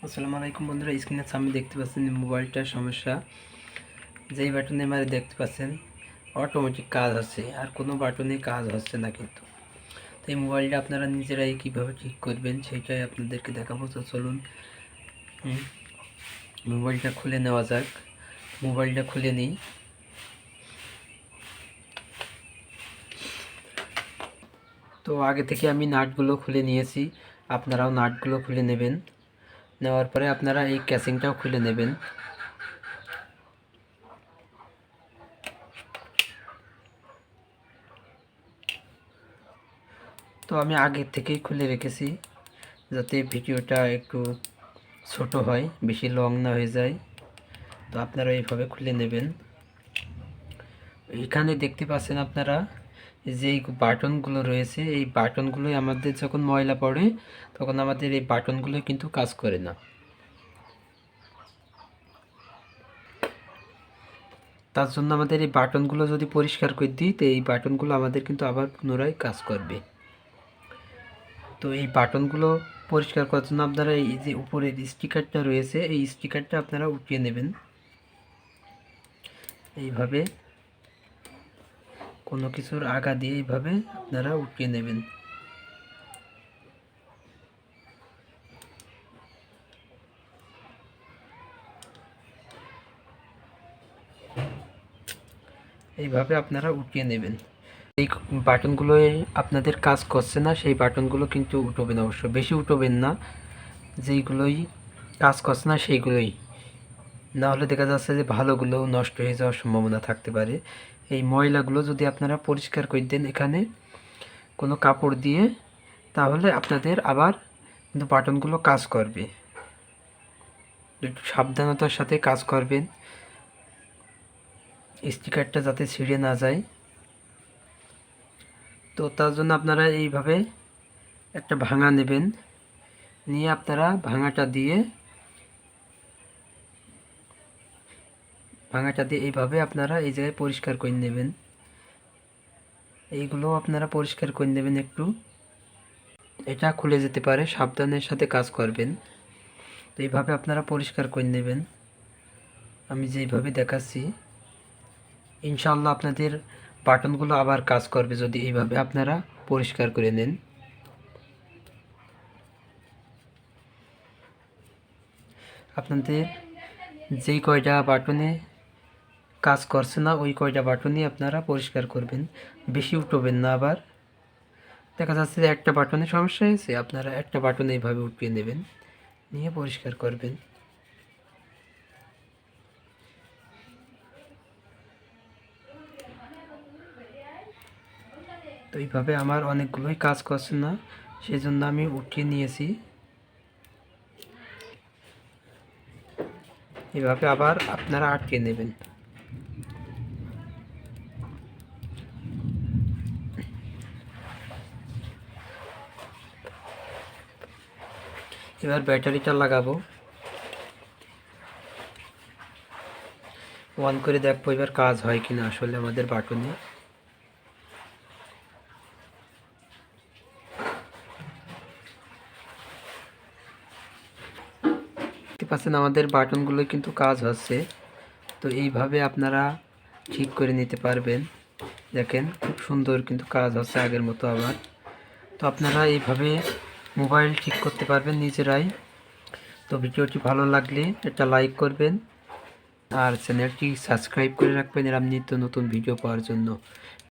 আসসালামু আলাইকুম বন্ধুরা, স্ক্রিনের সামনে দেখতে পাচ্ছেন মোবাইলটার সমস্যা। যেই বাটনে মারে দেখতে পাচ্ছেন অটোমেটিক কাজ হচ্ছে, আর কোনো বাটনে কাজ হচ্ছে না। কিন্তু তো এই মোবাইলটা আপনারা নিজেরাই কীভাবে ঠিক করবেন সেটাই আপনাদেরকে দেখাবো। তো চলুন মোবাইলটা খুলে নেওয়া যাক। মোবাইলটা খুলে নিই। তো আগে থেকে আমি নাটগুলো খুলে নিয়েছি, আপনারাও নাটগুলো খুলে নেবেন। নেওয়ার পরে আপনারা এই ক্যাসিংটাও খুলে নেবেন। তো আমি আগের থেকেই খুলে রেখেছি যাতে ভিডিওটা একটু ছোট হয়, বেশি লং না হয়ে যায়। তো আপনারা এইভাবে খুলে নেবেন। এখানে দেখতে পাচ্ছেন আপনারা যেই বাটনগুলো রয়েছে, এই বাটনগুলোই আমাদের যখন ময়লা পড়ে তখন আমাদের এই বাটনগুলো কিন্তু কাজ করে না। তার জন্য আমাদের এই বাটনগুলো যদি পরিষ্কার করে দিই তো এই বাটনগুলো আমাদের কিন্তু আবার পুনরায় কাজ করবে। তো এই বাটনগুলো পরিষ্কার করার জন্য আপনারা এই যে উপরের স্টিকারটা রয়েছে এই স্টিকারটা আপনারা উঠিয়ে নেবেন। এইভাবে কোনো কিছুর আগা দিয়ে এইভাবে আপনারা উঠিয়ে নেবেন। এইভাবে আপনারা উঠিয়ে নেবেন। এই বাটনগুলো আপনাদের কাজ করছে না সেই বাটনগুলো কিন্তু উঠবেন, অবশ্য বেশি উঠবেন না। যেইগুলোই কাজ করছে না সেইগুলোই, না হলে দেখা যাচ্ছে যে ভালোগুলো নষ্ট হয়ে যাওয়ার সম্ভাবনা থাকতে পারে। এই ময়লাগুলো যদি আপনারা পরিষ্কার করে দেন এখানে কোনো কাপড় দিয়ে, তাহলে আপনাদের আবার কিন্তু বাটনগুলো কাজ করবে। একটু সাবধানতার সাথে কাজ করবেন, স্টিকারটা যাতে ছিঁড়ে না যায়। তো তার জন্য আপনারা এইভাবে একটা ভাঙা নেবেন, নিয়ে আপনারা ভাঙাটা দিয়ে এইভাবে আপনারা এই জায়গায় পরিষ্কার করে নেবেন। এইগুলো আপনারা পরিষ্কার করে নেবেন একটু। এটা খুলে যেতে পারে, সাবধানের সাথে কাজ করবেন। তো এইভাবে আপনারা পরিষ্কার করে নেবেন আমি যেইভাবে দেখাচ্ছি। ইনশাআল্লাহ আপনাদের বাটনগুলো আবার কাজ করবে যদি এইভাবে আপনারা পরিষ্কার করে নেন। আপনাদের যেই কয়টা বাটনে কাজ করছে না ওই কয়টা বাটনই আপনারা পরিষ্কার করবেন, বেশি উঠবেন না। আবার দেখা যাচ্ছে যে একটা বাটনে সমস্যা হয়েছে, আপনারা একটা বাটন এইভাবে উঠিয়ে নেবেন, নিয়ে পরিষ্কার করবেন। তো এইভাবে আমার অনেকগুলোই কাজ করছে না, সেই জন্য আমি উঠিয়ে নিয়েছি। এভাবে আবার আপনারা আটকে নেবেন। এবার ব্যাটারিটা লাগাবো, অন করে দেখবো এবার কাজ হয় কিনা আসলে আমাদের বাটনে। দেখতে পাচ্ছেন আমাদের বাটনগুলো কিন্তু কাজ হচ্ছে। তো এইভাবে আপনারা ঠিক করে নিতে পারবেন। দেখেন খুব সুন্দর কিন্তু কাজ হচ্ছে আগের মতো আবার। তো আপনারা এইভাবে মোবাইল ঠিক করতে পারবেন নিজেরাই। তো ভিডিওটি ভালো লাগলে একটা লাইক করবেন, আর চ্যানেলটি সাবস্ক্রাইব করে রাখবেন এরকম নিত্য নতুন ভিডিও পাওয়ার জন্য।